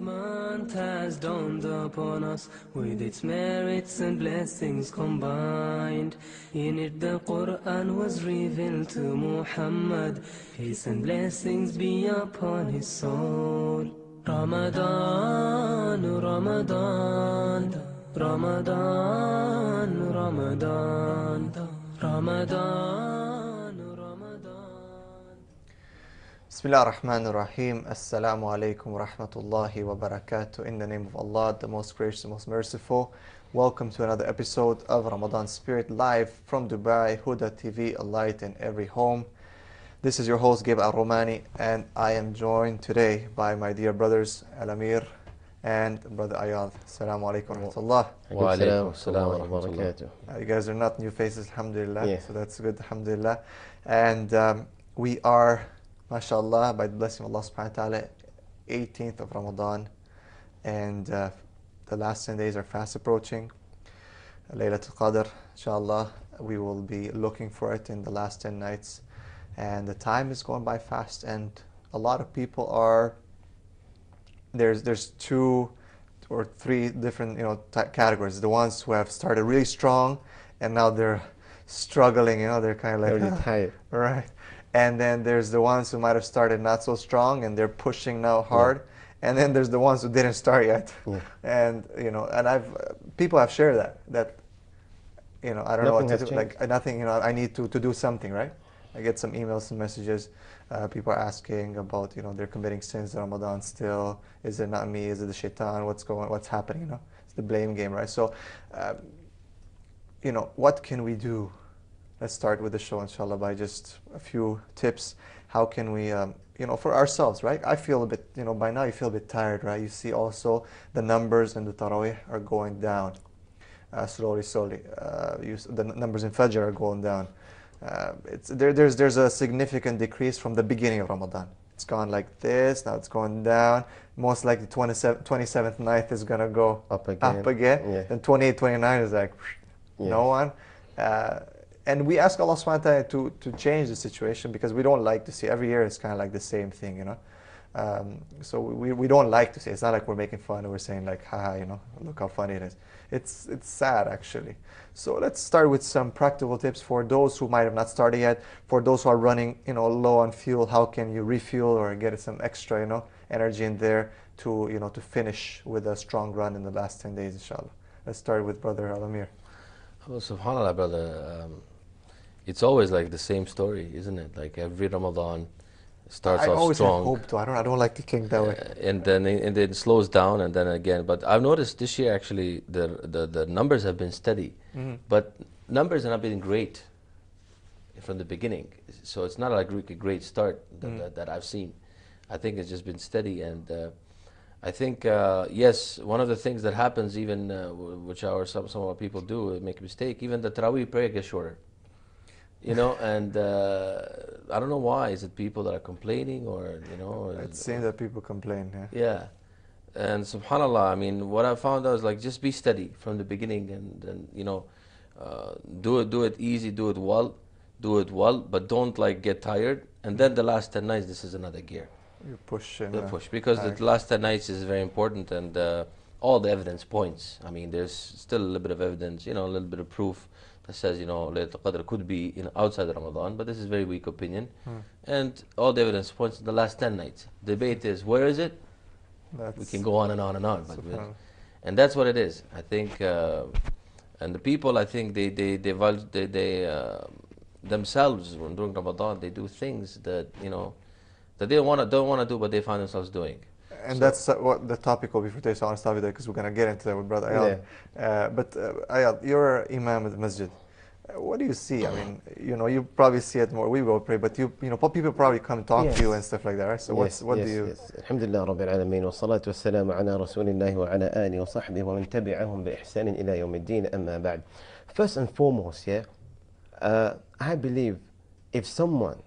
month has dawned upon us with its merits and blessings combined. In it the Quran was revealed to Muhammad. Peace and blessings be upon his soul. Ramadan, Ramadan, Ramadan, Ramadan, Ramadan, Ramadan. Bismillah ar-Rahman ar-Rahim. Assalamu alaikum wa rahmatullahi wa barakatuh. In the name of Allah, the most gracious, the most merciful. Welcome to another episode of Ramadan Spirit, live from Dubai, Huda TV, a light in every home. This is your host, Gabe Al-Romani, and I am joined today by my dear brothers, Al-Amir and brother Ayad. Assalamu alaikum wa rahmatullah. Wa alaikum assalam wa barakatuh. You guys are not new faces, alhamdulillah, Yeah. so that's good, alhamdulillah. And we are, mashallah, by the blessing of Allah subhanahu wa ta'ala, 18th of Ramadan, and the last 10 days are fast approaching. Laylatul Qadr, inshallah, we will be looking for it in the last 10 nights. And the time is going by fast, and a lot of people are, there's two or three different categories. The ones who have started really strong and now they're struggling, they're kind of like Really tired. right. And then there's the ones who might have started not so strong and they're pushing now hard. And then there's the ones who didn't start yet. Yeah. And people have shared that I don't know what to Nothing do. has changed. Like nothing, I need to do something, right? I get some emails and messages. People are asking about, they're committing sins in Ramadan still. Is it not me? Is it the shaitan? What's happening? It's the blame game, right? So, what can we do? Let's start with the show, inshallah, by just a few tips. How can we, for ourselves, right? I feel a bit, by now you feel a bit tired, right? You see also the numbers in the Taraweeh are going down slowly. The numbers in Fajr are going down. There's a significant decrease from the beginning of Ramadan. It's gone like this, now it's going down. Most likely 27th night is going to go Up again. Yeah. Then 28, 29 is like, no one. And we ask Allah subhanahu wa ta'ala to change the situation, because we don't like to see, every year it's kind of like the same thing, So we don't like to see, it's not like we're making fun and we're saying like, haha, look how funny it is. It's sad, actually. So let's start with some practical tips for those who might have not started yet. For those who are running, low on fuel, how can you refuel or get some extra, energy in there to finish with a strong run in the last 10 days, inshallah. Let's start with Brother Al-Amir. Well, subhanAllah, brother. It's always like the same story, isn't it? Like every Ramadan starts I off always have strong. hope, though. I don't like to think that way. And then it slows down, and then again. But I've noticed this year actually the numbers have been steady, but numbers have not been great from the beginning. So it's not like a great start that I've seen. I think it's just been steady, and I think yes, one of the things that happens, even which some of our people do make a mistake. Even the Taraweeh prayer gets shorter. And I don't know why. Is it people that are complaining, or It seems that people complain, yeah. Yeah, and subhanallah, I mean, what I found out is like just be steady from the beginning, and do it easy, do it well, but don't like get tired. And then the last 10 nights, this is another gear. You push and Push, because the last 10 nights is very important, and all the evidence points. I mean, there's still a little bit of evidence, a little bit of proof that says, Laylatul Qadr could be outside Ramadan, but this is very weak opinion. And all the evidence points to the last 10 nights. Debate is, where is it? We can go on and on and on. And that's what it is. I think, and the people, I think, they themselves, during Ramadan, they do things that, that they don't want to do, but they find themselves doing. And that's what the topic will be for today, so I want to stop you there because we're going to get into that with Brother Ayad. But Ayad, you're Imam at the Masjid. What do you see? I mean, you probably see it more. We will pray, but people probably come talk to you and stuff like that, right? So what do you... Yes. Alhamdulillah Rabbil Alameen, wa salatu wa salamu ala Rasulillahi wa ala alihi wa sahbihi wa man tabi'ahum bi ihsanin ila yawmiddin, amma ba'd. First and foremost, I believe if someone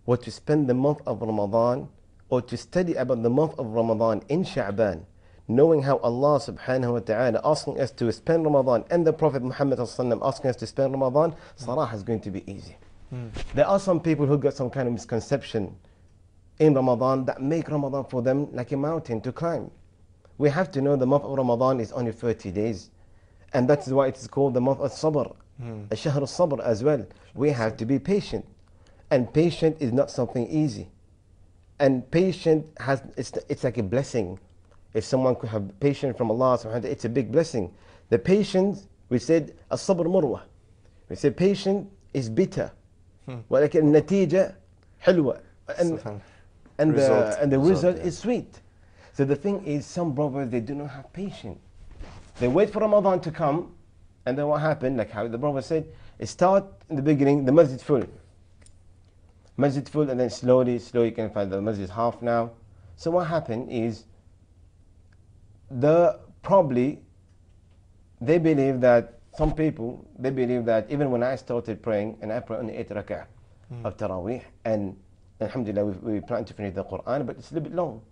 were to spend the month of Ramadan, or to study about the month of Ramadan in Sha'ban, knowing how Allah subhanahu wa ta'ala asking us to spend Ramadan, and the Prophet Muhammad asking us to spend Ramadan, Salah is going to be easy. There are some people who got some kind of misconception in Ramadan that make Ramadan for them like a mountain to climb. We have to know the month of Ramadan is only 30 days. And that is why it is called the month of Sabr, Shahr al-Sabr as well. We have to be patient. And patient is not something easy. And patient it's like a blessing. If someone could have patience from Allah subhanahu wa ta'ala, it's a big blessing. The patience, we said, as-sabr murwa. We said patient is bitter. ولكن النتيجة حلوة. And the result is sweet. So the thing is, some brothers, they do not have patience. They wait for Ramadan to come, and then what happened, like how the brother said, it start in the beginning, the masjid full. Masjid full, and then slowly you can find the masjid half now. So what happened is, they believe that, some people, they believe that even when I started praying, and I pray only 8 rak'ah of Taraweeh, and alhamdulillah we plan to finish the Quran, but it's a little bit long.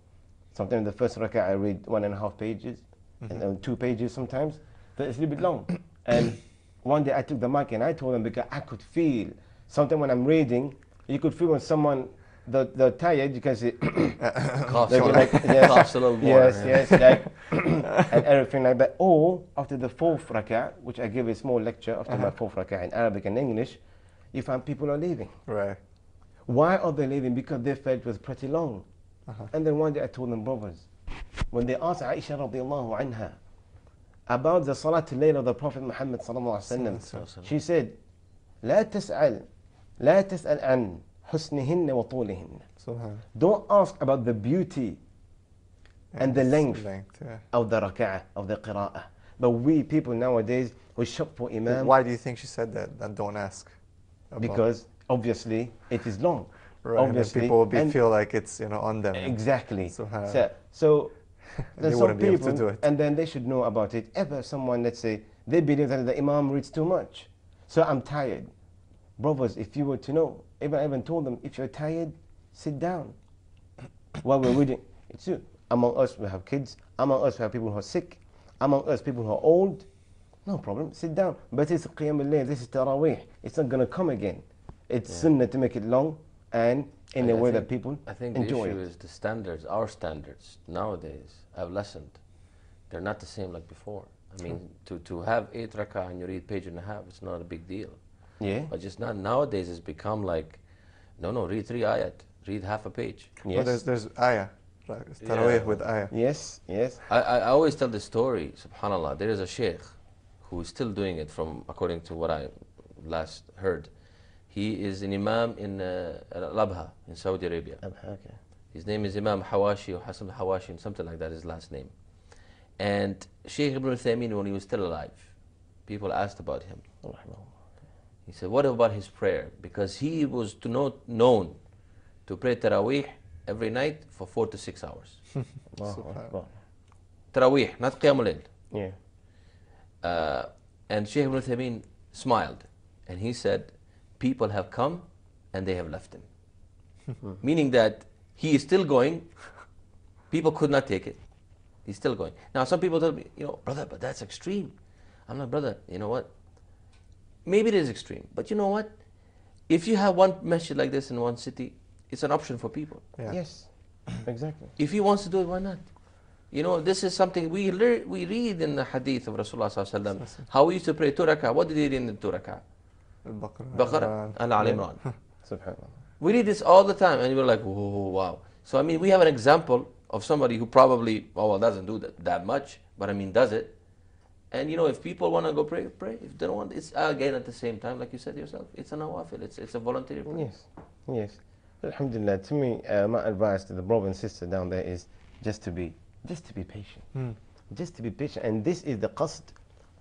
Sometimes the first rak'ah I read 1.5 pages, and then 2 pages sometimes, so it's a little bit long. And one day I took the mic and I told them, because I could feel, sometimes when I'm reading, you could feel when someone, they're tired, you can see, Coughs yes, a little more. yes, like, and everything like that. Or after the 4th rak'ah, which I give a small lecture after my 4th rak'ah in Arabic and English, you find people are leaving. Right. Why are they leaving? Because they felt it was pretty long. And then one day I told them, brothers, when they asked Aisha radiallahu anha about the Salat al-Layl of the Prophet Muhammad sallallahu alaihi wasallam, she said, لا تسأل عن حسنهن وطولهن. Don't ask about the beauty and the length of the rak'ah, of the qira'ah. But we people nowadays, we shop for imam. Why do you think she said that? And don't ask. Because obviously it is long. Right. Obviously, and people will feel like it's on them. Exactly. So then they some wouldn't be able people, to do it. and then they should know about it. Ever someone, let's say, they believe that the imam reads too much, so I'm tired. Brothers, if you were to know, I even told them, if you're tired, sit down while we're reading. It's you. Among us, we have kids. Among us, we have people who are sick. Among us, people who are old. No problem, sit down. But it's Qiyam al-Layl, this is Taraweeh. It's not going to come again. It's sunnah to make it long and in a way that people enjoy it. I think the issue is the standards, our standards nowadays have lessened. They're not the same like before. I mean, to have 8 rak'ah and you read page and a half, it's not a big deal. Yeah. But just not nowadays, it's become like, no, read 3 ayat, read half a page. Yes. Well, there's ayah. Taraweeh with ayah. Yes. I always tell this story, subhanAllah. There is a sheikh who is still doing it according to what I last heard. He is an imam in Al-Abha in Saudi Arabia. Okay. His name is Imam Hawashi or Hassan Hawashi, something like that is his last name. And Sheikh Ibn Uthaymeen, when he was still alive, people asked about him. He said, what about his prayer? Because he was known to pray Taraweeh every night for 4 to 6 hours. Taraweeh, not Qiyamul Layl. Yeah. And Sheikh Ibn Uthaymeen smiled and he said, people have come and they have left him. Meaning that he is still going. People could not take it. He's still going. Now some people tell me, brother, but that's extreme. I'm like, brother, you know what? Maybe it is extreme, but you know what? If you have one masjid like this in one city, it's an option for people. Yeah. Yes, exactly. If he wants to do it, why not? This is something we read in the hadith of Rasulullah sallallahu alaihi wasallam. How we used to pray 2 rak'ah. What did he read in the 2 rak'ah? Baqarah and Al-Imran. Subhanallah. We read this all the time and we're like, whoa, wow. So we have an example of somebody who probably, doesn't do that much, but does it. And if people want to go pray. If they don't want, it's again at the same time, like you said yourself, it's a nawafil, it's a voluntary prayer. Yes. Alhamdulillah, to me, my advice to the brother and sister down there is just to be patient. Just to be patient. And this is the qasd,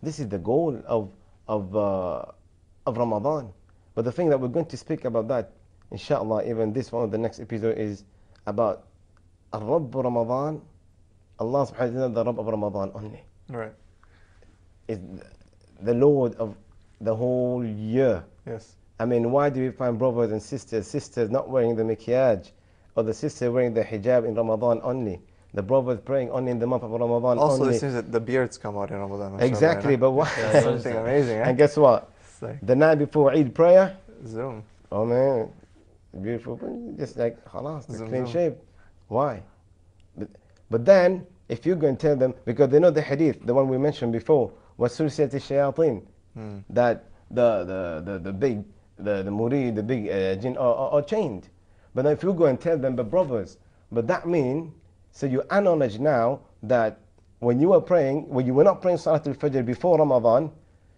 this is the goal of Ramadan. But the thing that we're going to speak about that, inshallah, even this one of the next episode is about Rabb Ramadan. Allah subhanahu wa ta'ala, the Rabb of Ramadan only. Right. Is the Lord of the whole year. Yes. Why do we find brothers and sisters not wearing the makiyaj, or the sister wearing the hijab in Ramadan only? The brothers praying only in the month of Ramadan also, only. it seems that the beards come out in Ramadan. Exactly, but why? Something amazing. And guess what? The night before Eid prayer, Zoom. oh man, beautiful, just like halas, the clean shave. Why? But then if you go and tell them, because they know the hadith, the one we mentioned before, وَسُلْسِلَةِ الشَّيَاطِينَ, that the big, the murid, the big jinn are chained. But if you go and tell them, but brothers, but that means, so you acknowledge now that when you were praying, when you were not praying Salatul Fajr before Ramadan,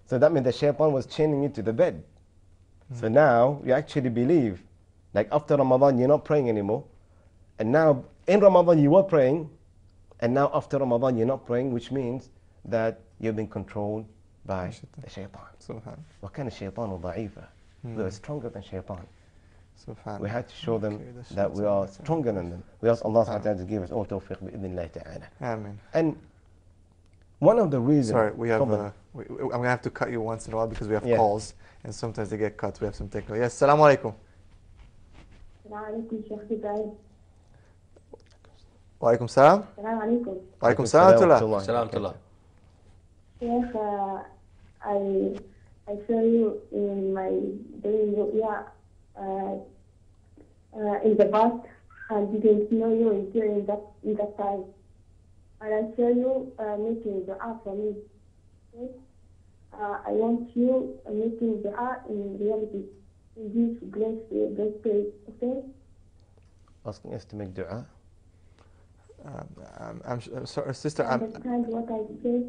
so that means the shaitan was chaining you to the bed. So now you actually believe, like after Ramadan you're not praying anymore, and now in Ramadan you were praying, and now after Ramadan you're not praying, which means that you've been controlled by the shaitan. Subhan. وَكَانَ الشَّيْطَانُ ضَعِيفًا. We are stronger than shaitan. Subhan. We have to show them Okay, that's that we shaitan. are stronger than them. We ask Allah subhanahu wa ta'ala to give us all tawfiq bi-idhnillahi ta'ala. Ameen. And one of the reasons... Sorry, we have. Tafadhal. I'm gonna have to cut you once in a while because we have Yeah. calls, and sometimes they get cut. We have some technical. Yes, Assalamu alaikum. السلام عليكم شيخ إبراهيم. Wa alaikum salam. السلام عليكم. Wa alaikum salam. wa rahmatullah. Salam to Allah. Sheikh, I saw you in my daily ru'ya in the past. I didn't know you during that time. And I saw you making dua for me. Okay? I want you making dua in reality. In this great place, okay? Asking us to make dua. I'm sorry, sister. Understand what I say?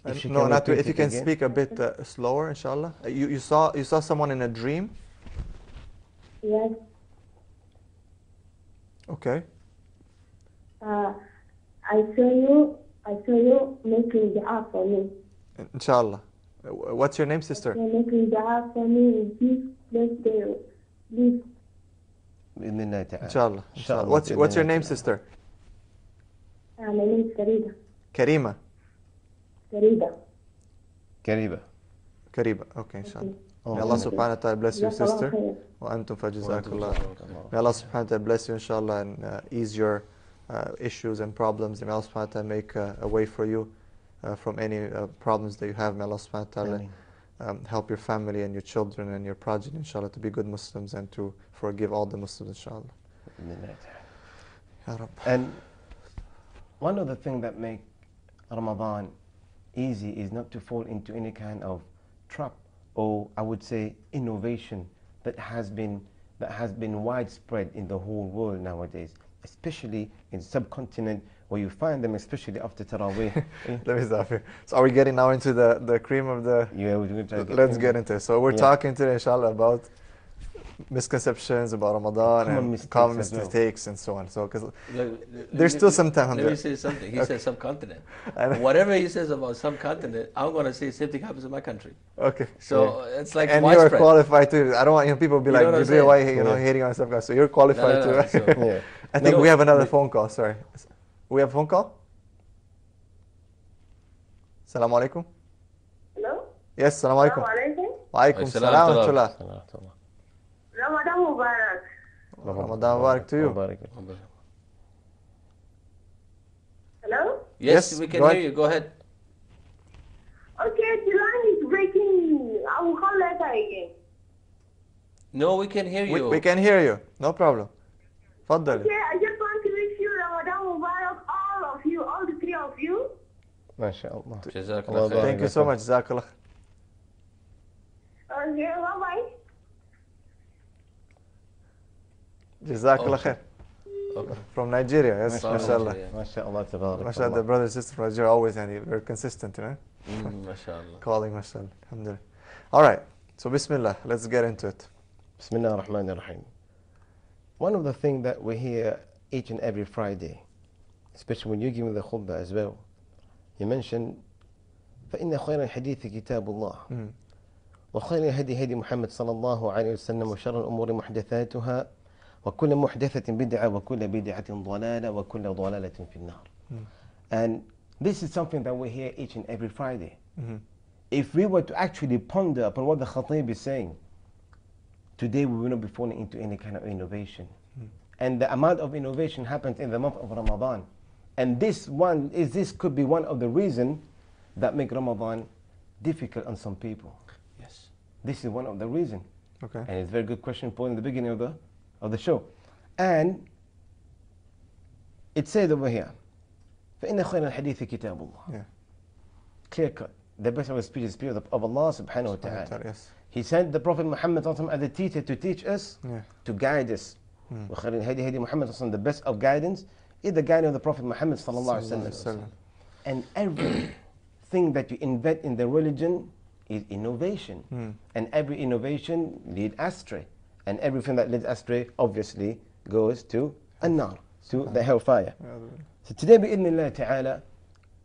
If you No, can not to, repeat if you it can again. speak a bit slower, inshallah. You saw someone in a dream. Yes. Okay. I saw you making dua for me. Inshallah. What's your name, sister? You're making dua for me in this place there. Please. بإذن ta'ala. Inshallah. Inshallah. What's your name, sister? My name is Farida. Karima. Farida. Kariba. Kariba. Okay, inshallah. Oh, May Allah okay. subhanahu wa ta'ala bless you, Jazakallah sister. khair. Wa antum fajazakallah. May Allah subhanahu wa ta'ala bless you, inshallah, and ease your issues and problems. And may Allah subhanahu wa ta'ala make a way for you from any problems that you have. May Allah subhanahu wa ta'ala help your family and your children and your progeny, inshallah, to be good Muslims and to forgive all the Muslims, inshallah. Ya Rabb. And one of the things that make Ramadan easy is not to fall into any kind of trap, or I would say innovation that has been widespread in the whole world nowadays, especially in subcontinent where you find them, especially after Taraweeh. Let me stop here. So are we getting now into the cream of the... Yeah, we're going to Let's get into it. So we're Yeah. talking today, inshallah, about misconceptions about Ramadan Common and common mistakes as well. mistakes and so on. So because Look, there's still some time. Let me say something. He says subcontinent. I know. Whatever he says about subcontinent, I'm going to say same thing happens in my country. Okay. So it's like And you are widespread. qualified too. I don't want people to be You know like, what I'm "Jibreel, why saying? you hating on stuff?" So you're qualified No, too. so- Yeah. I think No, we have another we- phone call. Sorry, we have a phone call. Assalamu alaikum. Hello? Yes, assalamu alaikum. Alaikum. Wa alaikum salam wa rahmatullah. Ramadan Mubarak. Ramadan Mubarak to you. Hello? Yes, Yes, we can go hear ahead. you. Go ahead. Okay, the line is breaking. I will call later again. No, we can hear you. We can hear you. No problem. Faddali. Okay, I just want to wish you Ramadan Mubarak, all of you, all the three of you. MashaAllah. Jazakallah Allah khair. Thank you so much. Jazakallah. Okay, bye-bye. Jazakallah khair. Okay. From Nigeria, yes, From mashallah. Nigeria. MashaAllah, tabarak Mashallah, the Allah. brothers and sisters from Nigeria always handy, very consistent, you know, MashaAllah. calling, mashallah. Alhamdulillah. All right, so bismillah, let's get into it. Bismillah ar-Rahman ar-Rahim. One of the things that we hear each and every Friday, especially when you give me the khutbah as well, you mention فإن خير الحديث كتاب الله وخير الهدي هدي محمد صلى الله عليه وسلم وشر الأمور محدثاتها وكل محدثة بدعة وكل بدعة ضلالة وكل ضلالة في النار. And this is something that we hear each and every Friday. If we were to actually ponder upon what the Khatib is saying, today we will not be falling into any kind of innovation. And the amount of innovation happens in the month of Ramadan. And this could be one of the reasons that make Ramadan difficult on some people. Yes. This is one of the reasons. Okay. And it's a very good question put in the beginning of the show. And it says over here, فإن خير الحديث كتاب الله. Yeah. Clear cut. The best of the speech is the spirit of Allah subhanahu wa ta'ala. Yes. He sent the Prophet Muhammad as a teacher to teach us, Yeah. to guide us. وخير الهدي هدي محمد. The best of guidance is the guidance of the Prophet Muhammad sallallahu alaihi wasallam. And everything that you invent in the religion is innovation. And every innovation leads astray. And everything that leads astray obviously goes to an-nar, to the hellfire. So today, bi-idhnillah ta'ala,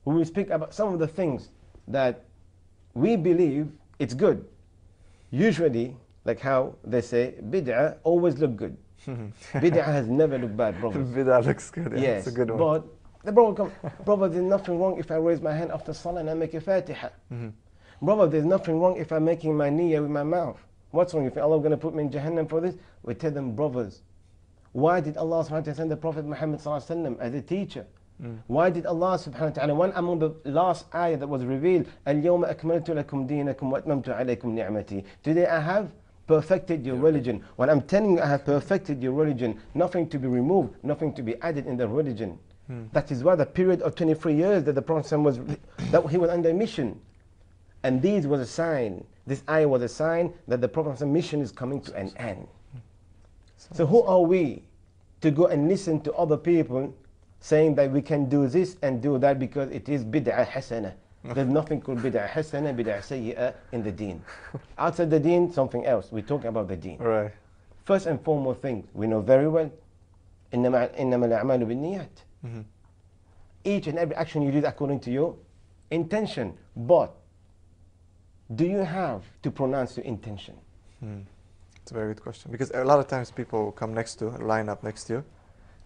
we will speak about some of the things that we believe it's good. Usually, like how they say, bid'ah always look good. Bid'ah has never looked bad, brother. Bid'ah looks good. Yeah, Yes, it's a good one. but the brother comes, brother, there's nothing wrong if I raise my hand after salah and I make a fatiha. Brother, there's nothing wrong if I'm making my niyyah with my mouth. What's wrong? If Allah is going to put me in Jahannam for this? We tell them, brothers, why did Allah subhanahu wa ta'ala send the Prophet Muhammad sallallahu alaihi wasallam as a teacher? Why did Allah subhanahu wa ta'ala, one among the last ayah that was revealed, اليوم أكملت لكم دينكم وأتممت عليكم نعمتي. Today I have perfected your religion. When I'm telling you I have perfected your religion, nothing to be removed, nothing to be added in the religion. That is why the period of 23 years that the Prophet was, that he was under mission. And this was a sign, this ayah was a sign that the Prophet's mission is coming to an end. So who are we to go and listen to other people saying that we can do this and do that because it is bid'ah hasana? There's nothing called bid'ah hasana, bid'ah sayyi'ah in the deen. Outside the deen, something else. We're talking about the deen. Right. First and foremost thing, we know very well, إنما الأعمال بالنيات. Each and every action you do is according to your intention. But do you have to pronounce your intention? It's a very good question, because a lot of times people come next to, line up next to you,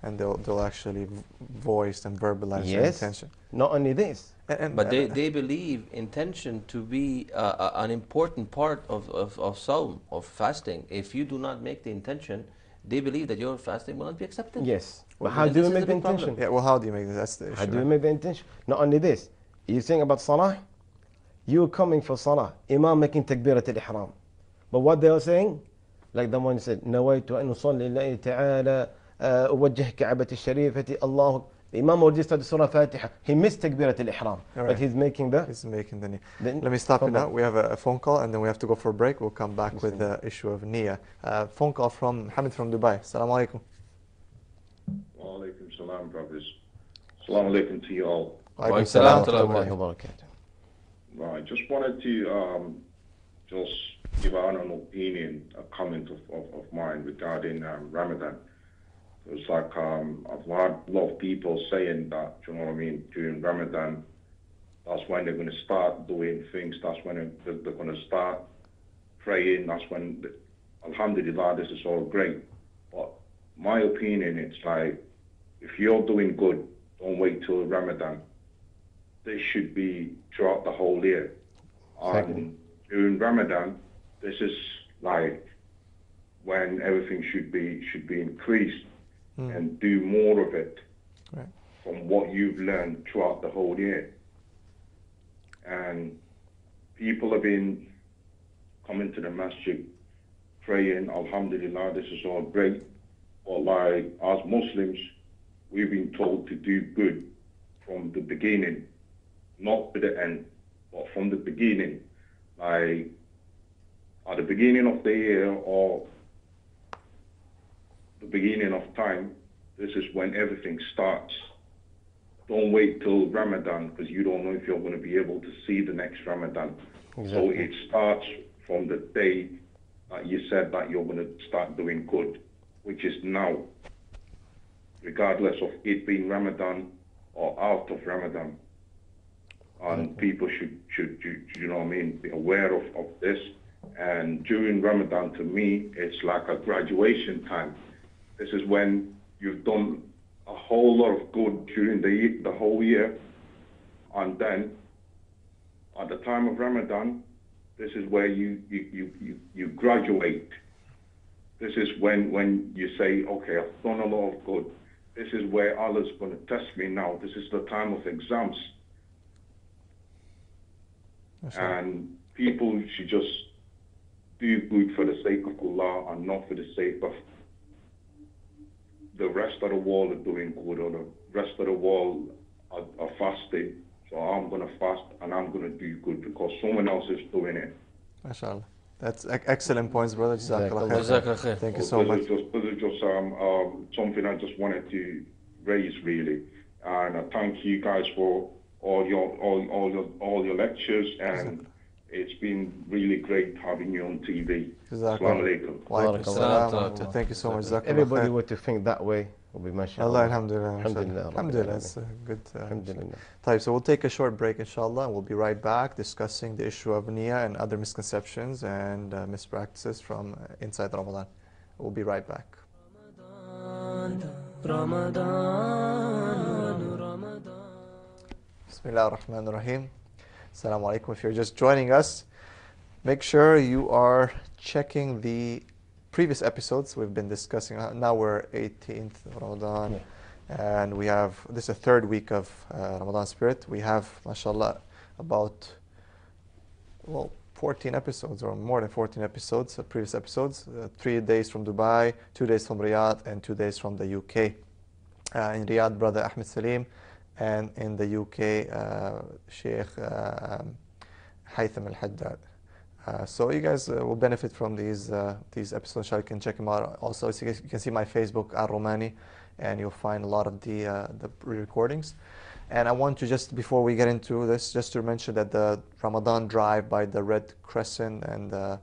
and they'll actually voice and verbalize their intention. Not only this, but they believe intention to be an important part of sawm, of fasting. If you do not make the intention, they believe that your fasting will not be accepted. Yes. Well, how do you make the intention? Yeah, well, how do you make this? That's the issue. How do you make the intention? Not only this, you think about salah, you're coming for salah, imam making takbirat al-ihram. But what they are saying, like the one said, نويت أن أصلي لله تعالى أوجه كعبة الشريفة الله. The imam already started Surah Fatiha. He missed takbirat al-ihram, but he's making the. He's making the niyyah. Let me stop you now. We have a phone call, and then we have to go for a break. We'll come back with the issue of niyyah. Phone call from Hamid from Dubai. Assalamu alaikum. Wa alaikum salam, brothers. Assalamu alaikum to you all. Wa alaikum salam wa rahmatullahi wa barakatuh. Right, just wanted to just give out an opinion, a comment of mine regarding Ramadan. It's like I've heard a lot of people saying that, you know what I mean, during Ramadan, that's when they're going to start doing things, that's when they're going to start praying, that's when, alhamdulillah, this is all great. But my opinion, it's like, if you're doing good, don't wait till Ramadan. This should be throughout the whole year. And during Ramadan, this is like when everything should be increased. And do more of it from what you've learned throughout the whole year. And people have been coming to the masjid, praying, alhamdulillah, this is all great. But like, as Muslims, we've been told to do good from the beginning, not to the end, but from the beginning. Like, at the beginning of the year or the beginning of time, this is when everything starts. Don't wait till Ramadan, because you don't know if you're going to be able to see the next Ramadan. Exactly. So it starts from the day that you said that you're going to start doing good, which is now, regardless of it being Ramadan or out of Ramadan. And people should you know what I mean, be aware of this. And during Ramadan, to me, it's like a graduation time. This is when you've done a whole lot of good during the whole year, and then at the time of Ramadan, this is where you graduate. This is when you say, okay, I've done a lot of good. This is where Allah's going to test me now. This is the time of exams. And people should just do good for the sake of Allah and not for the sake of the rest of the world are doing good, or the rest of the world are fast and I'm going to do good because someone else is doing it. MashaAllah. That's excellent points, brother. Jazakallah khair. Jazakallah khair. Thank you so much. This is just something I just wanted to raise, really. And I thank you guys for all your lectures, and it's been really great having you on TV. Assalamu alaikum. Wa alaikum assalam. Thank you so much. Jazakallah Everybody khair. were to think that way, will be mashallah. Allah, alhamdulillah. Alhamdulillah. Alhamdulillah. That's good. Alhamdulillah. Type. So we'll take a short break, inshallah, and we'll be right back discussing the issue of niyyah and other misconceptions and mispractices from inside Ramadan. We'll be right back. Bismillah ar-Rahman ar-Rahim. Assalamu alaikum. If you're just joining us, make sure you are checking the previous episodes we've been discussing. Now we're 18th of Ramadan, and we have, this is the third week of Ramadan Spirit. We have, mashallah, about, 14 episodes or more than 14 episodes, previous episodes. 3 days from Dubai, 2 days from Riyadh, and 2 days from the UK. In Riyadh, Brother Ahmed Salim, and in the UK, Sheikh Haytham al-Haddad. So you guys will benefit from these episodes. You can check them out. Also, you can see my Facebook, Ar-Romani, and you'll find a lot of the recordings. And I want to just, before we get into this, just to mention that the Ramadan drive by the Red Crescent and the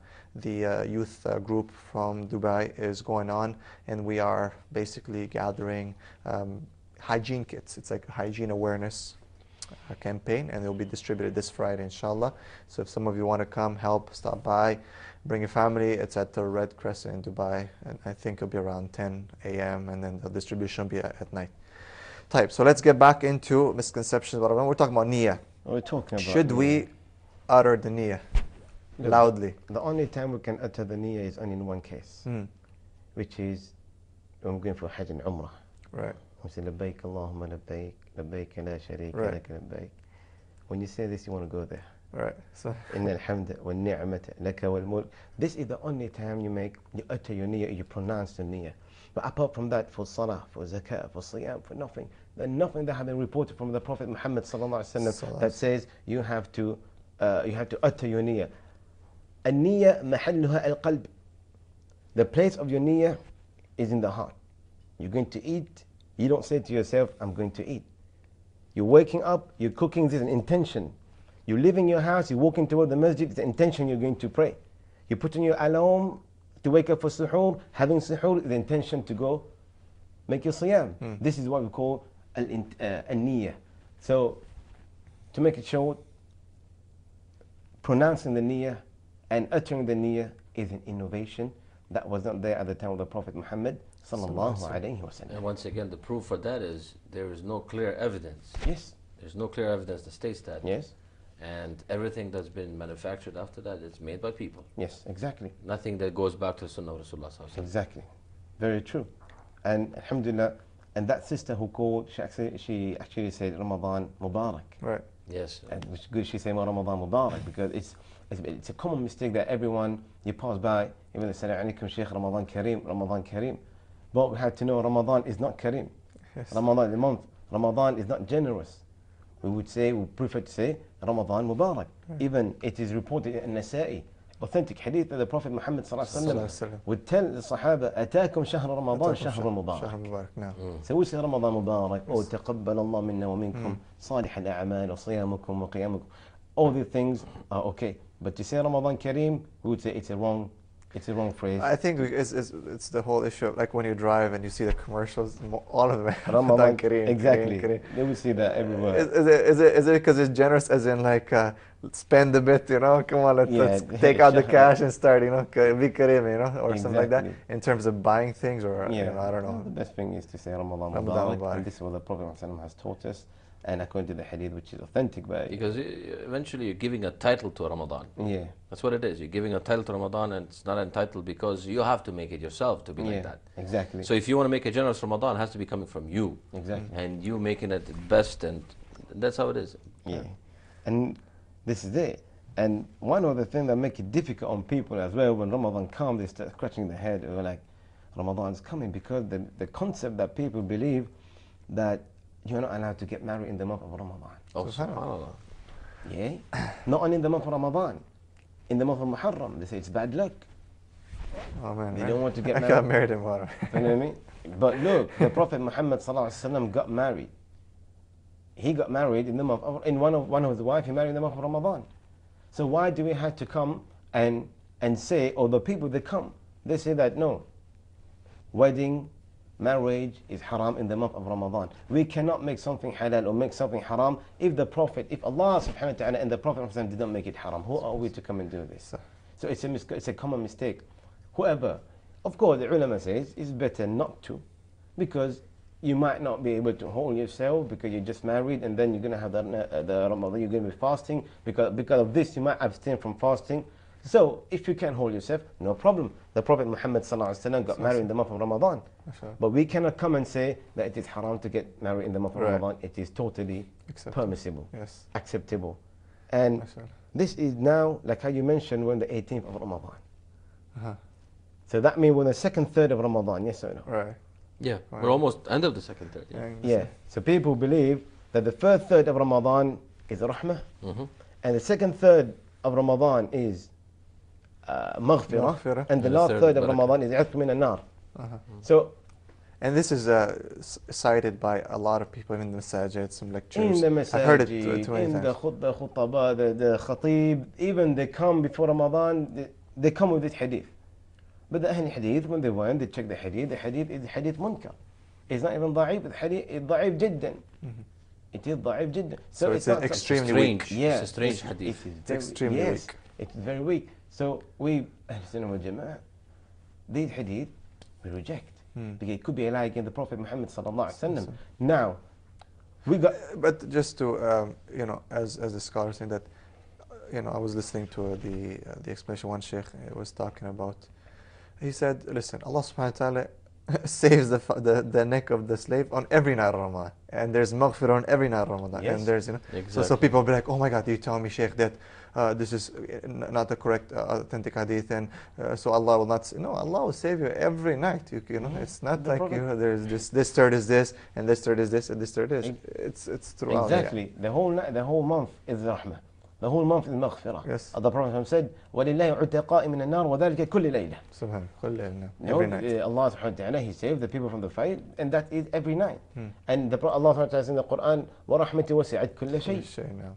youth group from Dubai is going on, and we are basically gathering hygiene kits. It's like a hygiene awareness campaign, and it will be distributed this Friday, inshallah. So if some of you want to come, help, stop by, bring your family. It's at the Red Crescent in Dubai, and I think it'll be around 10 a.m. and then the distribution will be at night. Type. So let's get back into misconceptions. We're talking about niyyah. We're talking about Should we utter the niyyah loudly? The only time we can utter the niyyah is only in one case, which is when we're going for Hajj and Umrah. Right. We say, Labbaik Allahumma labbaik, labbaik la sharika Right. lak labbaik. When you say this, you want to go there. Right. So Inna alhamda wa ni'mata laka wal mulk. This is the only time you utter your niyyah, you pronounce the niyyah. But apart from that, for salah, for zakah, for siyam, for nothing, there's nothing that has been reported from the Prophet Muhammad sallallahu alaihi wasallam that says you have to utter your niyyah. النية محلها القلب. The place of your niyyah is in the heart. You're going to eat. You don't say to yourself, I'm going to eat. You're waking up, you're cooking, this is an intention. You live in your house, you're walking toward the masjid, it's the intention you're going to pray. You put in your alarm to wake up for suhoor, having suhoor is the intention to go make your siyam. This is what we call al-niyyah. So, to make it short, pronouncing the niyyah and uttering the niyyah is an innovation that was not there at the time of the Prophet Muhammad sallallahu alayhi wa sallam. And once again, the proof for that is there is no clear evidence. Yes. There's no clear evidence that states that. Yes. And everything that's been manufactured after that is made by people. Yes, exactly. Nothing that goes back to Sunnah of Rasulullah sallallahu alaihi wasallam. Exactly. Very true. And alhamdulillah, and that sister who called, she actually said Ramadan Mubarak. right. Yes. And which is good she said Ramadan Mubarak, because it's a common mistake that everyone, you pass by, even the Assalamu alaikum Shaykh, Ramadan Kareem, Ramadan Kareem. But we have to know Ramadan is not Kareem. Yes. Ramadan, the month, Ramadan is not generous. We prefer to say Ramadan Mubarak. Even it is reported in Nasa'i, authentic hadith that the Prophet Muhammad would tell the Sahaba, Atakum shahr Ramadan, shahr Mubarak. Shahr Mubarak, now. So we say Ramadan Mubarak, oh, taqabbal Allah minna wa minkum, salih al-a'mal, wa siyamukum wa qiyamukum. All these things are okay. But to say Ramadan Kareem, we would say it's a wrong phrase. I think it's the whole issue of, like, when you drive and you see the commercials, all of them. Ramadan Kareem, exactly. Kareem. They will see that everywhere. Is it because it's generous, as in like spend a bit, come on, let's take out the cash and start, be Kareem, or something like that, in terms of buying things, or I don't know. The best thing is to say Ramadan Ramadan Mubarak, Mubarak. and this is what the Prophet ﷺ has taught us, and according to the hadith, which is authentic. Because eventually you're giving a title to Ramadan. Yeah. That's what it is. You're giving a title to Ramadan, and it's not a title because you have to make it yourself to be like that. Exactly. So if you want to make a generous Ramadan, it has to be coming from you. Exactly. And you making it the best, and that's how it is. Yeah. And this is it. And one of the things that make it difficult on people as well, when Ramadan comes, they start scratching their head, or like, Ramadan is coming, because the concept that people believe that you're not allowed to get married in the month of Ramadan. Oh, subhanAllah. Yeah, not only in the month of Ramadan, in the month of Muharram, they say it's bad luck. Oh man, They right? don't want to get I married. got married in Muharram. You know what I mean? But look, the Prophet Muhammad sallallahu alaihi wasallam got married. He got married in the month of, in one of his wife. He married in the month of Ramadan. So why do we have to come and say, or the people that come, they say that no, wedding, marriage is haram in the month of Ramadan. We cannot make something halal or make something haram if the Prophet, if Allah subhanahu wa ta'ala and the Prophet did not make it haram. Who are we to come and do this? So it's a common mistake. Whoever, of course, the ulama says it's better not to, because you might not be able to hold yourself because you're just married, and then you're going to have the Ramadan, you're going to be fasting. Because of this, you might abstain from fasting. So, if you can hold yourself, no problem. The Prophet Muhammad ﷺ got married in the month of Ramadan. But we cannot come and say that it is haram to get married in the month of Ramadan. It is totally permissible, acceptable. And this is now, like how you mentioned, we're on the 18th of Ramadan. So that means we're on the second third of Ramadan, yes or no? Right. Yeah, we're almost end of the second third. Yeah. So people believe that the first third of Ramadan is rahmah, and the second third of Ramadan is maghfirah, and the last third of Ramadan is itq min an-nar. So, and this is cited by a lot of people in the masajid, some lectures. In the masajid, I've heard it too many in times. the khutbah, the khatib, even they come before Ramadan, they come with this hadith. But the Ahl Hadith, when they went, they checked the hadith is hadith munkar. It's not even da'if, it's hadith, it's da'if jiddan. It is da'if jiddan. So it's extremely weak. Yeah, it's a strange hadith. It's extremely weak. It's very weak. So we, Ahl Sunnah wal Jama'ah, these hadith, we reject. Because it could be a lie against the Prophet Muhammad sallallahu alaihi wasallam. Now, we got... But just to, as the scholar saying that, I was listening to the explanation one sheikh was talking about. He said, listen, Allah subhanahu wa ta'ala saves the neck of the slave on every night of Ramadan. And there's maghfirah on every night of Ramadan. Yes. And there's, Exactly. so people will be like, oh my God, you tell me, Sheikh, that this is not the correct, authentic hadith, and so Allah will not, no, Allah will save you every night. It's not like there's this third is this, and this third is this, and this third is, it's throughout. Exactly. The whole month is rahmah. The whole month is maghfirah. Yes. The Prophet said, وَلِلَّهِ عُتَقَاءِ مِنَ النَّارِ وَذَلِكَ كُلِّ لَيْلَةٍ. Subhanallah. Every night. Allah subhanahu wa ta'ala, He saved the people from the fire, and that is every night. And Allah subhanahu wa ta'ala says in the Quran, وَرَحْمَتِ وَسِعَتْ كُلَّ شَيْءٍ.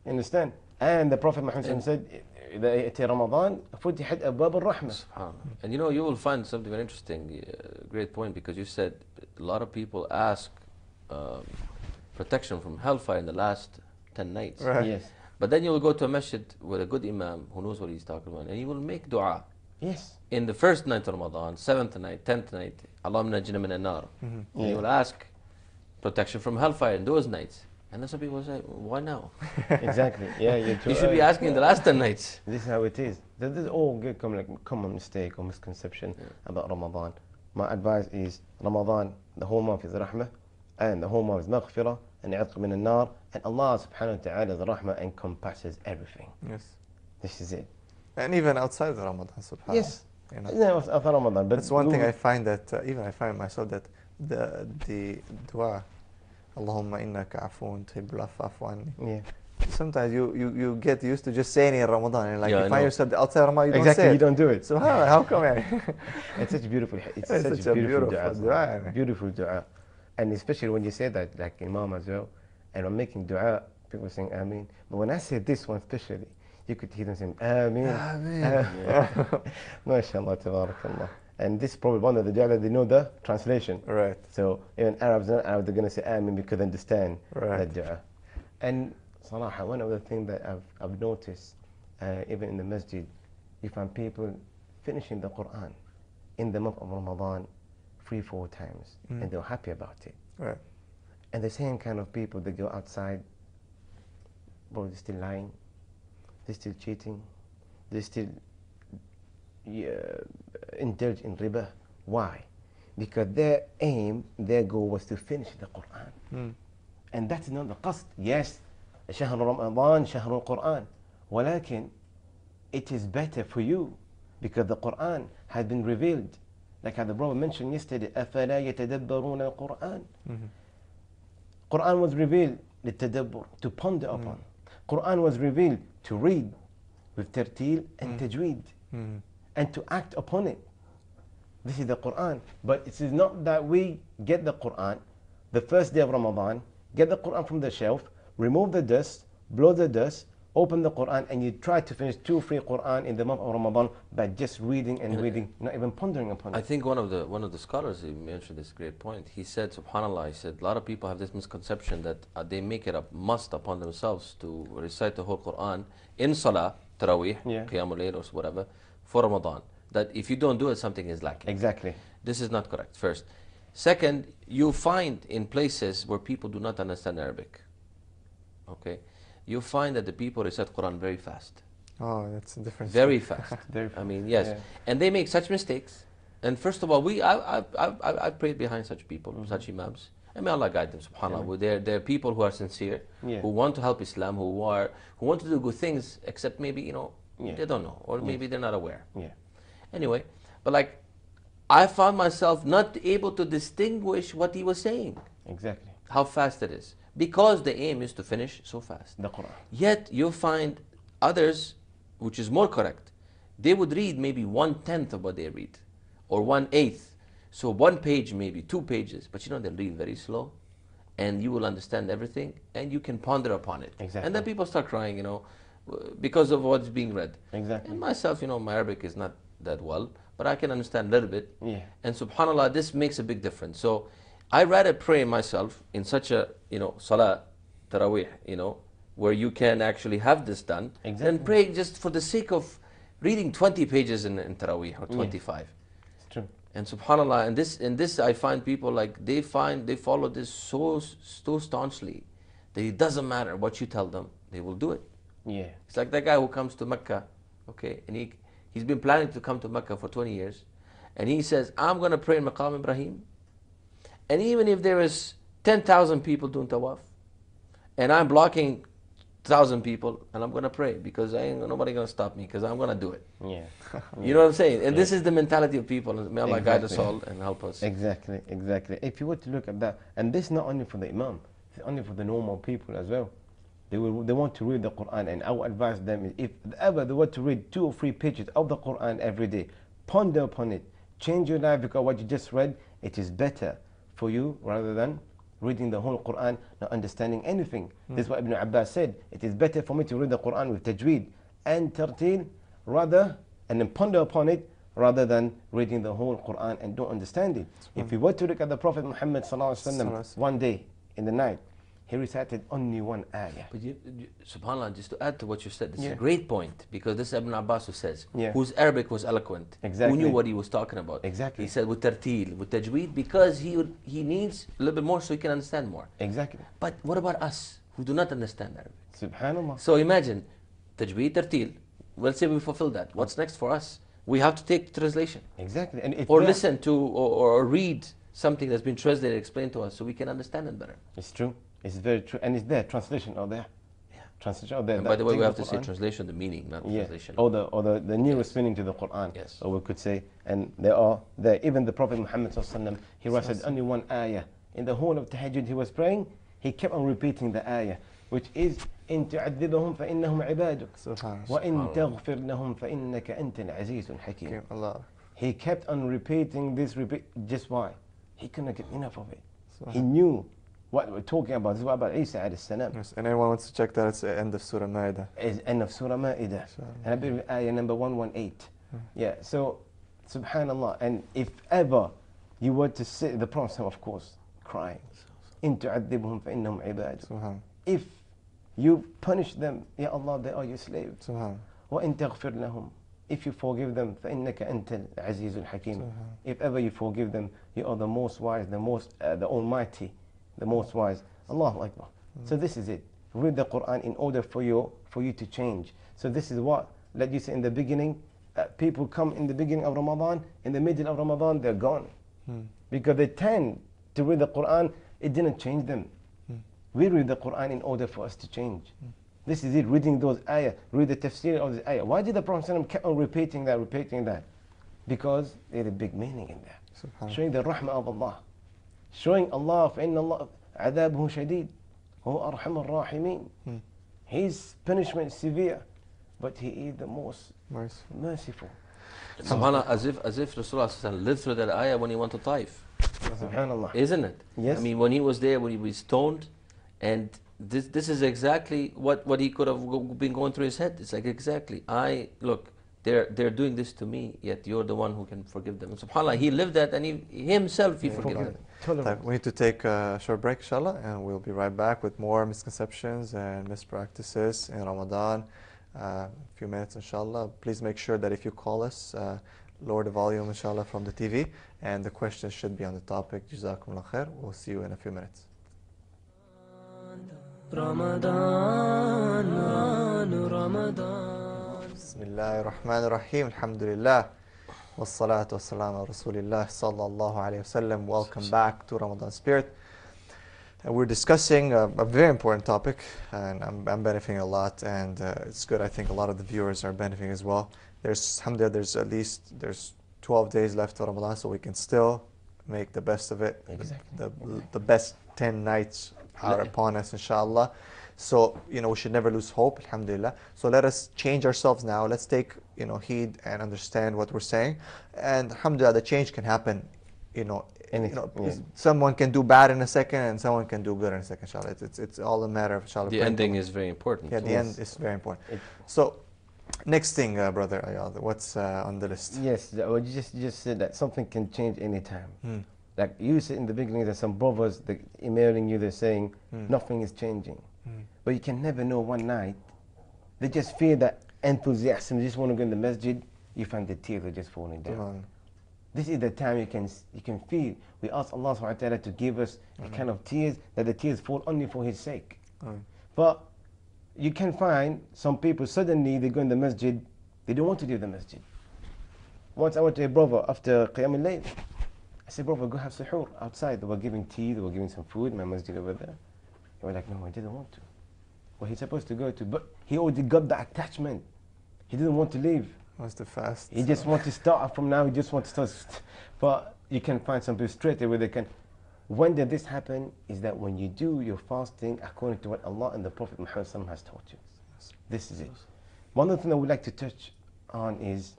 You understand? And the Prophet Muhammad said, إِذَا يَأْتِي رَمَضَان فُتِحَتْ أَبْوَابُ الرَّحْمَةِ. And you will find something very interesting, great point, because you said a lot of people ask protection from hellfire in the last 10 nights. Right. Yes. But then you will go to a masjid with a good imam who knows what he's talking about, and he will make dua. Yes. In the first night of Ramadan, 7th night, 10th night, Allahumma najina min an-nar. And he will ask protection from hellfire in those nights. And then some people say, why now? Exactly. Yeah, You should be asking in the last 10 nights. This is how it is. This is all good common mistake or misconception about Ramadan. My advice is Ramadan, the whole month is rahmah, and the whole month is maghfirah, and itq min an-nar, and Allah subhanahu wa ta'ala's rahmah encompasses everything. Yes. This is it. And even outside of Ramadan, subhanAllah. Yes. After Ramadan. But that's one thing I find that, even I find myself that the dua, Allahumma innaka afoon tuhibbul afwa fa'fu anni. Yeah. Sometimes you get used to just saying it in Ramadan, and like you I find know. yourself outside Ramadan, you don't Exactly, say it. you don't do it. So how come? It's such a beautiful, It's such a beautiful dua. Beautiful dua. And especially when you say that, like Imam as well, and I'm making dua, people saying Ameen. But when I say this one especially, you could hear them saying Ameen. Ameen. MashaAllah, tabarakallah. And this is probably one of the dua that they know the translation. Right. So even Arabs and non-Arabs, they're going to say Ameen because they understand Right. that dua. And Salaha, one of the things that I've noticed, even in the masjid, you find people finishing the Quran in the month of Ramadan 3-4 times, and they're happy about it. Right. And the same kind of people that go outside, bro, they're still lying, they're still cheating, they still indulge in riba. Why? Because their aim, their goal was to finish the Quran. And that's not the qasd. Yes, شهر رمضان شهر القرآن, ولكن it is better for you because the Quran has been revealed. Like how the brother mentioned yesterday, أَفَلَا يَتَدَبَّرُونَ الْقُرْآنِ. Quran was revealed للتدبر, to ponder upon. Quran was revealed to read with tartil and tajweed and to act upon it. This is the Quran. But it is not that we get the Quran the first day of Ramadan, get the Quran from the shelf, remove the dust, blow the dust, open the Quran, and you try to finish 2 or 3 Quran in the month of Ramadan by just reading and reading, not even pondering upon it. I think one of the scholars, he mentioned this great point. He said, subhanAllah, he said, a lot of people have this misconception that they make it a must upon themselves to recite the whole Quran in Salah, Taraweeh, Qiyamul Layl or whatever, for Ramadan. That if you don't do it, something is lacking. Exactly. This is not correct, first. Second, you find in places where people do not understand Arabic, okay, you find that the people recite Quran very fast. Oh, that's a different Very fast. Very fast. I mean, yes. Yeah. And they make such mistakes. And first of all, I prayed behind such people, such imams. And may Allah guide them, subhanAllah. They're people who are sincere, who want to help Islam, who want to do good things, except maybe, they don't know, or maybe they're not aware. Yeah. Anyway, but like, I found myself not able to distinguish what he was saying. Exactly. How fast it is. Because the aim is to finish so fast. The Quran. Yet you find others, which is more correct, they would read maybe 1/10 of what they read, or 1/8. So 1 page, maybe 2 pages, but they'll read very slow, and you will understand everything, and you can ponder upon it. Exactly. And then people start crying, because of what's being read. Exactly. And myself, my Arabic is not that well, but I can understand a little bit. Yeah. And subhanAllah, this makes a big difference. So I rather pray myself in such a, Salah, Taraweeh, where you can actually have this done, than pray just for the sake of reading 20 pages in Taraweeh or 25. It's true. And subhanAllah, and this I find people like, they follow this so staunchly that it doesn't matter what you tell them, they will do it. Yeah. It's like that guy who comes to Mecca, okay, and he's been planning to come to Mecca for 20 years, and he says, I'm going to pray in Maqam Ibrahim, and even if there is 10,000 people doing tawaf, and I'm blocking 1,000 people, and I'm going to pray, because nobody going to stop me, because I'm going to do it. Yeah. You know what I'm saying? And this is the mentality of people, and may Allah guide us all and help us. Exactly. If you were to look at that, and this not only for the Imam, it's only for the normal people as well. They want to read the Quran, and I would advise them, if ever they were to read 2 or 3 pages of the Quran every day, ponder upon it, change your life, because what you just read, it is better for you rather than reading the whole Quran, not understanding anything. This is what Ibn Abbas said. It is better for me to read the Quran with tajweed and tartil, and then ponder upon it, rather than reading the whole Quran and don't understand it. If you were to look at the Prophet Muhammad ﷺ, one day in the night, he recited only 1 ayah. But subhanAllah, just to add to what you said, this is a great point, because this is Ibn Abbas who says, whose Arabic was eloquent, Exactly. who knew what he was talking about. Exactly. He said with tartil, with tajweed, because he needs a little bit more so he can understand more. Exactly. But what about us, who do not understand Arabic? Subhanallah. So imagine, tajweed, tartil, let's say we fulfill that. What's next for us? We have to take translation. Exactly. And if Or listen to, or read something that's been translated, explained to us, so we can understand it better. It's true. It's very true. And it's there, translation out there. Yeah. Translation out there. And by the way, we have to say Quran. translation, the meaning, not translation. Or the nearest meaning to the Quran. Yes. Or we could say, and there are there. Even the Prophet Muhammad ﷺ, he recited only 1 ayah. In the whole of Tahajjud he was praying, he kept on repeating the ayah, which is, إن تعذبهم فإنهم عبادك وإن تغفر لهم فإنك أنت العزيز الحكيم. Allah. He kept on repeating this, just why? He couldn't get enough of it. He knew what we're talking about. This is about Isa alayhi salam. Yes, and anyone wants to check that, it's the end of Surah Ma'idah. Is end of Surah Ma'idah. And I believe ayah number 118. Yeah, so subhanallah. And if ever you were to sit, the Prophet, of course, crying, إن تعذبهم فإنهم عبادك. If you punish them, Ya Allah, they are your slaves. وإن تغفر لهم. If you forgive them, فإنك أنت العزيز الحكيم. If ever you forgive them, you are the most wise, the Almighty, the most wise. Allahu Akbar. So this is it. Read the Quran in order for you to change. So this is what, like you say in the beginning, people come in the beginning of Ramadan, in the middle of Ramadan, they're gone. Because they tend to read the Quran, it didn't change them. We read the Quran in order for us to change. This is it, reading those ayah, read the tafsir of the ayah. Why did the Prophet ﷺ keep on repeating that? Because there's a big meaning in there. Showing the rahmah of Allah. Showing Allah, فَإِنَّ اللَّهَ عَذَابُهُ شَدِيد وَهُوَ أَرْحَمُ الرَّاحِمِينَ. His punishment is severe, but he is the most Mercy. merciful. Subhanallah, as if Rasulullah lived through that ayah when he went to Taif. Subhanallah. Isn't it? Yes. I mean, when he was there, when he was stoned, and this is exactly what he could have been going through his head. It's like, exactly, look, they're doing this to me, yet you're the one who can forgive them. And subhanAllah, he lived that, and he himself, he forgave them. We need to take a short break, inshallah, and we'll be right back with more misconceptions and mispractices in Ramadan. A few minutes, inshallah. Please make sure that if you call us, lower the volume, inshallah, from the TV, and the questions should be on the topic. Jazakumullah khair. We'll see you in a few minutes. Ramadan, Ramadan. Bismillahir Rahmanir Rahim. Alhamdulillah. Wassalatu wassalamu ala Rasulillah sallallahu alayhi wasallam. Welcome back to Ramadan Spirit. We're discussing a very important topic, and I'm benefiting a lot, and it's good. I think a lot of the viewers are benefiting as well. Alhamdulillah, there's 12 days left of Ramadan, so we can still make the best of it. Exactly. The best 10 nights are upon us, inshallah. So, we should never lose hope, alhamdulillah. So let us change ourselves now. Let's take, heed and understand what we're saying. And alhamdulillah, the change can happen, someone can do bad in a second and someone can do good in a second, inshallah. It's all a matter of, inshallah. The ending is very important. Yeah, the end is very important. So, next thing, brother Ayad, what's on the list? Yes, you just said that something can change anytime. Like you said in the beginning, there's some brothers emailing you, they're saying nothing is changing. But you can never know one night. They just feel that enthusiasm, they just want to go in the masjid, you find the tears are just falling down. This is the time you can feel. We ask Allah subhanahu wa ta'ala to give us a kind of tears, that the tears fall only for His sake. But you can find some people, suddenly they go in the masjid, they don't want to do the masjid. Once I went to a brother after Qiyam al-Layl. I said, brother, go have suhoor outside. They were giving tea, they were giving some food in my masjid over there. They were like, no, I didn't want to. Well, he's supposed to go to, but he already got the attachment. He didn't want to leave. What's the fast? He just wants to start from now, he just wants to start. But you can find some people straight away they can. When did this happen? Is that when you do your fasting according to what Allah and the Prophet Muhammad has taught you. This is it. One other thing I would like to touch on is,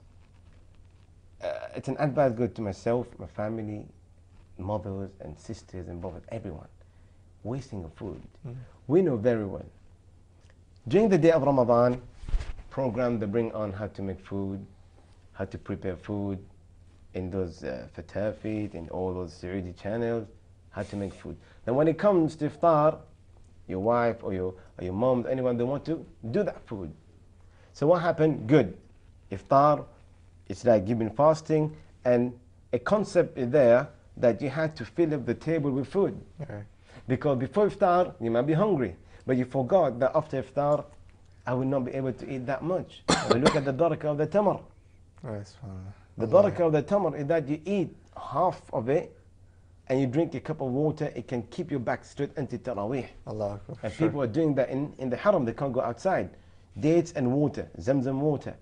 it's an advice good to myself, my family, mothers and sisters and brothers, everyone. Wasting of food. We know very well. During the day of Ramadan, program they bring on how to make food, how to prepare food in those fatafit, in all those Saudi channels, how to make food. Then when it comes to iftar, your wife or your mom, anyone, they want to do that food. So what happened? Good. Iftar, it's like you've been fasting, and a concept is there that you had to fill up the table with food. Because before iftar, you might be hungry, but you forgot that after iftar, I will not be able to eat that much. But look at the barakah of the tamar. The barakah of the tamar is that you eat half of it, and you drink a cup of water, it can keep you back straight into Taraweeh. And people are doing that in the haram, they can't go outside. Dates and water, Zamzam water.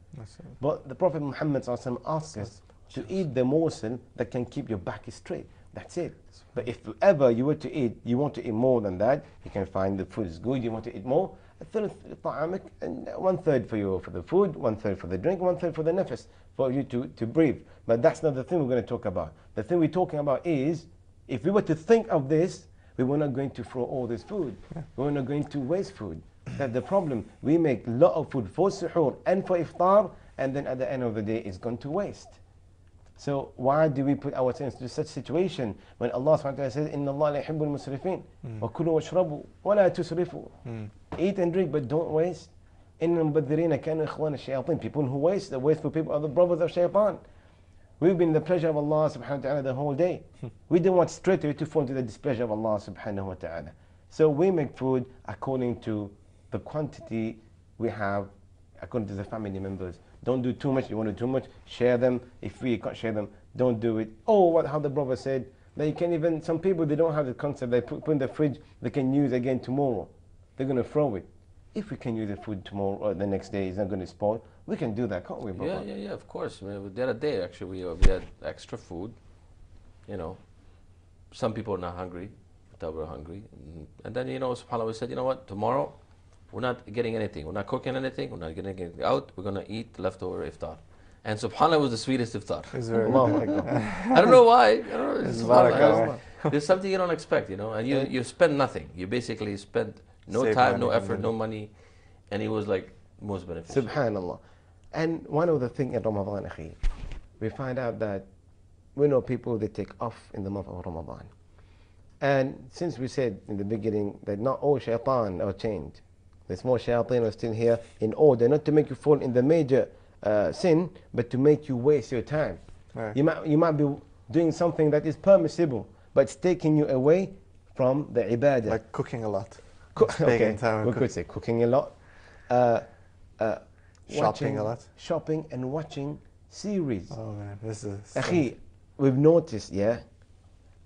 But the Prophet Muhammad asked us to eat the morsel that can keep your back straight. That's it. But if ever you were to eat, you want to eat more than that, you can find the food is good, you want to eat more, a third ta'amak, and 1/3 for the food, 1/3 for the drink, 1/3 for the nafas, for you to breathe. But that's not the thing we're going to talk about. The thing we're talking about is, if we were to think of this, we were not going to throw all this food. We were not going to waste food. That's the problem. We make a lot of food for suhoor and for iftar, and then at the end of the day, it's gone to waste. So why do we put ourselves into such situation when Allah subhanahu wa ta'ala says, إِنَّ اللَّهَ لَا يُحِبُّ الْمُسْرِفِينَ وَكُلُوا وَاشْرَبُوا وَلَا تُسْرِفُوا. Eat and drink, but don't waste. إِنَّ الْمُبَذِّرِينَ كَانُوا إِخْوَانَ الشَّيَاطِينَ. People who waste, the wasteful people are the brothers of shaitan. We've been in the pleasure of Allah subhanahu wa ta'ala the whole day. We don't want straight away to fall into the displeasure of Allah subhanahu wa ta'ala. So we make food according to the quantity we have, according to the family members. Don't do too much. You want to do too much, share them. If we can't share them, don't do it. Oh, how the brother said, that you can even, some people, they don't have the concept, they put in the fridge, they can use again tomorrow. They're going to throw it. If we can use the food tomorrow or the next day, it's not going to spoil, we can do that, can't we, brother? Yeah, of course. The other day, actually, we had extra food. Some people are not hungry. I thought we were hungry. And then, subhanAllah, we said, you know what, tomorrow, We're not getting anything. We're not cooking anything. We're not getting anything out. We're going to eat leftover iftar. And subhanAllah was the sweetest iftar. It's very Allahu Akbar. I don't know why. I don't know. It's Subhanallah. barakah. There's something you don't expect, you know, and you spend nothing. You basically spend no Save time, money no and effort, then- no money, and it was like most beneficial. Subhanallah. And one of the things in Ramadan, akhi, we find out that we know people they take off in the month of Ramadan. And since we said in the beginning that not all shaitan are changed, the small shayateen are still here in order not to make you fall in the major sin, but to make you waste your time. Right. You might be doing something that is permissible, but it's taking you away from the ibadah. Like cooking a lot. Okay, time and we could say cooking a lot, Shopping watching- a lot. shopping and watching series. Oh man, this is. Akhi, we've noticed, yeah,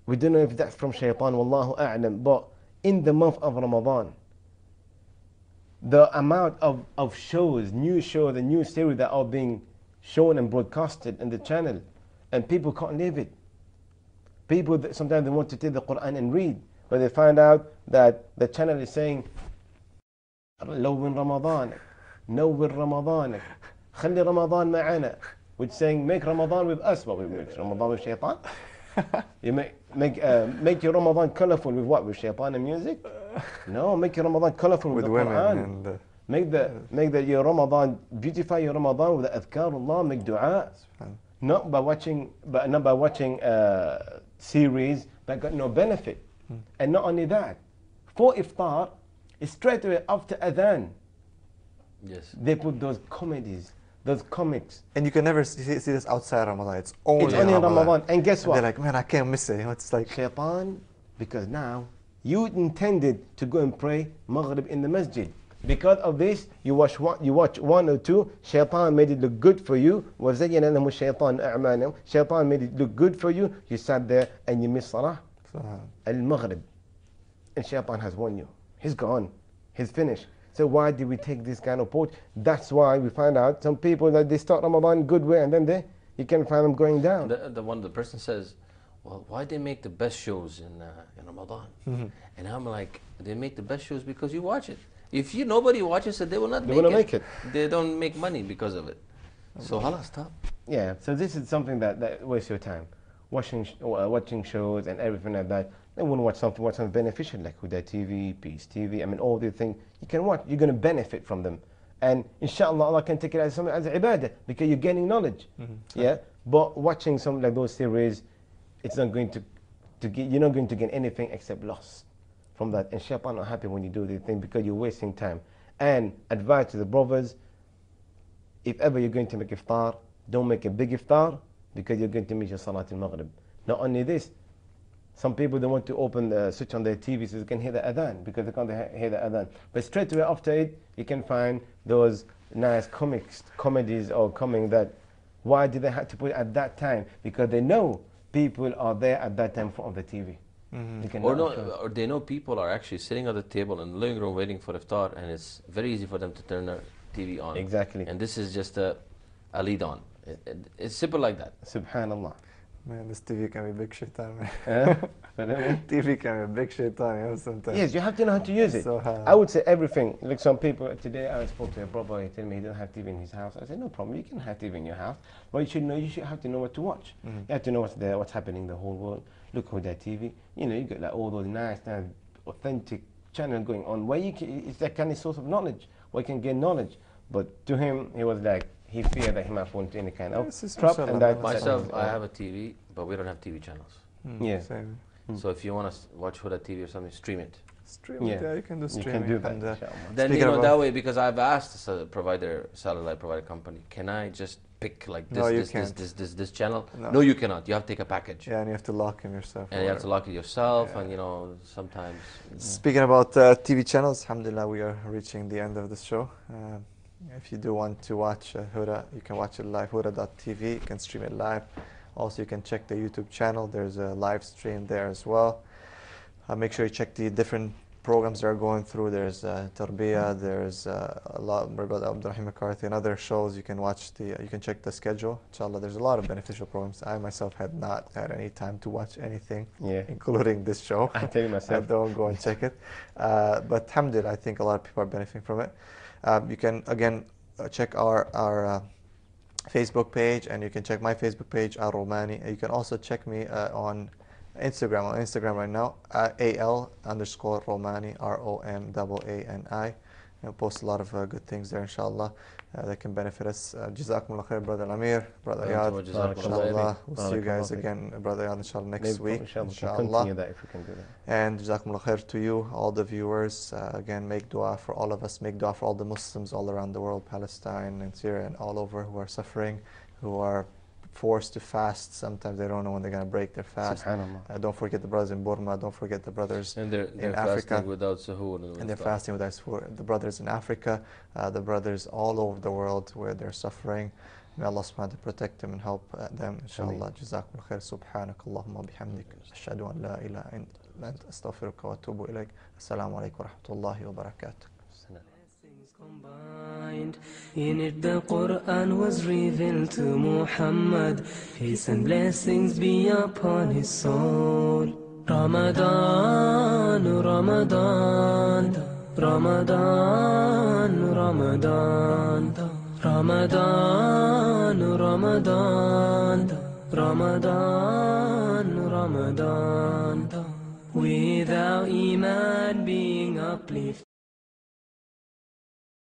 we don't know if that's from shaitan, wallahu a'lam, but in the month of Ramadan, the amount of shows, new shows and new series that are being shown and broadcasted in the channel, and people can't leave it. People, sometimes they want to take the Quran and read, but they find out that the channel is saying, لون رمضانك, نور رمضانك, خلي رمضان معنا, which saying make Ramadan with us. What we make Ramadan with shaitan? You make your Ramadan colorful with what? With shaitan and music? No, make your Ramadan colorful with, With the women Quran. and Make the your Ramadan, beautify your Ramadan with the adhkarullah, make dua. Not by watching series that got no benefit. And not only that, for iftar, it's straight away after adhan, Yes. they put those comedies, those comics. and you can never see this outside Ramadan. It's only, It's only in Ramadan. And guess And what? they're like, man, I can't miss it. You know, it's like Shaitan, because now you intended to go and pray Maghrib in the masjid. Because of this, you watch one or two. Shaitan made it look good for you. وَزَيَّنَ لَهُمُ الشَّيْطَانُ أَعْمَالَهُم. Shaitan made it look good for you. You sat there and you missed Salah al-Maghrib. And Shaitan has won you. He's gone. He's finished. So why did we take this kind of approach? That's why we find out some people that they start Ramadan good way and then you can find them going down. The person says, well, why they make the best shows in Ramadan? And I'm like, they make the best shows because you watch it. If nobody watches it, they will not make it. They don't make money because of it. So halas, stop. Yeah, so this is something that wastes your time. Watching shows and everything like that. They want to watch something beneficial like Huda TV, Peace TV. I mean, all these things you can watch. You're going to benefit from them. And inshallah, Allah can take it as something as ibadah because you're gaining knowledge. Yeah, but watching something like those series, it's not going to you're not going to gain anything except loss from that. And shaitan not happy when you do these things because you're wasting time. And advice to the brothers, if ever you're going to make iftar, don't make a big iftar because you're going to miss your Salat al-Maghrib. Not only this, some people they want to open the switch on their TV so they can hear the adhan because they can't hear the adhan. But straight away after it, you can find those nice comedies or coming that. Why did they have to put it at that time? Because they know people are there at that time in front of the TV. They can Or they know people are actually sitting at the table in the living room waiting for iftar, and it's very easy for them to turn their TV on. Exactly. And this is just a lead on. It's simple like that. Subhanallah. man, this TV can be big shaitan, man. TV can be big shaitan, you know, sometimes. Yes, you have to know how to use it. So, I would say everything. Like some people, today I spoke to a brother, he told me he doesn't have TV in his house. I said, no problem, you can have TV in your house. But you should have to know what to watch. You have to know what's happening in the whole world. Look at that TV. You know, you got like all those nice, authentic channels going on where it's that kind of source of knowledge, where you can gain knowledge. But to him, he was like, he feared that he might fall into any kind of trap. And that Myself, I have a TV, but we don't have TV channels. Yeah. Same. So if you want to watch Huda TV or something, stream it. Stream it, yeah, you can do You streaming. can do that. And, inshallah. Then Speaking you know of that way, because I've asked the satellite provider company, can I just pick like No, you this can't. this channel? No. No, you cannot. You have to take a package, yeah, and you have to lock him yourself. and you have to lock it yourself. And you know sometimes. Speaking about TV channels, alhamdulillah, we are reaching the end of the show. If you do want to watch Huda, you can watch it live, huda.tv. You can stream it live. Also, you can check the YouTube channel. There's a live stream there as well. Make sure you check the different programs they're going through. There's Tarbiyah, there's a lot, my brother Abdurrahim McCarthy, and other shows. You can watch you can check the schedule. Inshallah, there's a lot of beneficial programs. I myself had not had any time to watch anything, including this show. I tell you myself. I don't go and check it. But alhamdulillah, I think a lot of people are benefiting from it. You can, again, check our Facebook page, and you can check my Facebook page, Al Romani. You can also check me on Instagram. On Instagram right now, AL_Romani, ROMAANI. I post a lot of good things there, inshallah, that can benefit us. Jazakumullah khair, Brother Amir, Brother Ayad. Inshallah, we'll see you guys again, Brother Ayad, inshallah, next week. Inshallah. Continue that if we can do that. And Jazakumullah khair to you, all the viewers. Again, make dua for all of us, make dua for all the Muslims all around the world, Palestine and Syria and all over, who are suffering, who are forced to fast. Sometimes they don't know when they're going to break their fast. Don't forget the brothers in Burma. Don't forget the brothers and they're in Africa. Fasting without suhoor. And they're fasting without suhoor. The brothers in Africa, the brothers all over the world where they're suffering. May Allah subhanahu wa ta'ala protect them and help them. Inshallah. Jazakumullah khair. Subhanakallahumma bihamdik. Ashhadu an la ilaha illa anta astaghfiruka wa atubu ilayk. Assalamu alaikum wa rahmatullahi wa barakatuh. Combined. In it the Quran was revealed to Muhammad. Peace and blessings be upon his soul. Ramadan, Ramadan, Ramadan, Ramadan, Ramadan, Ramadan, Ramadan, Ramadan. Without Iman being uplifted.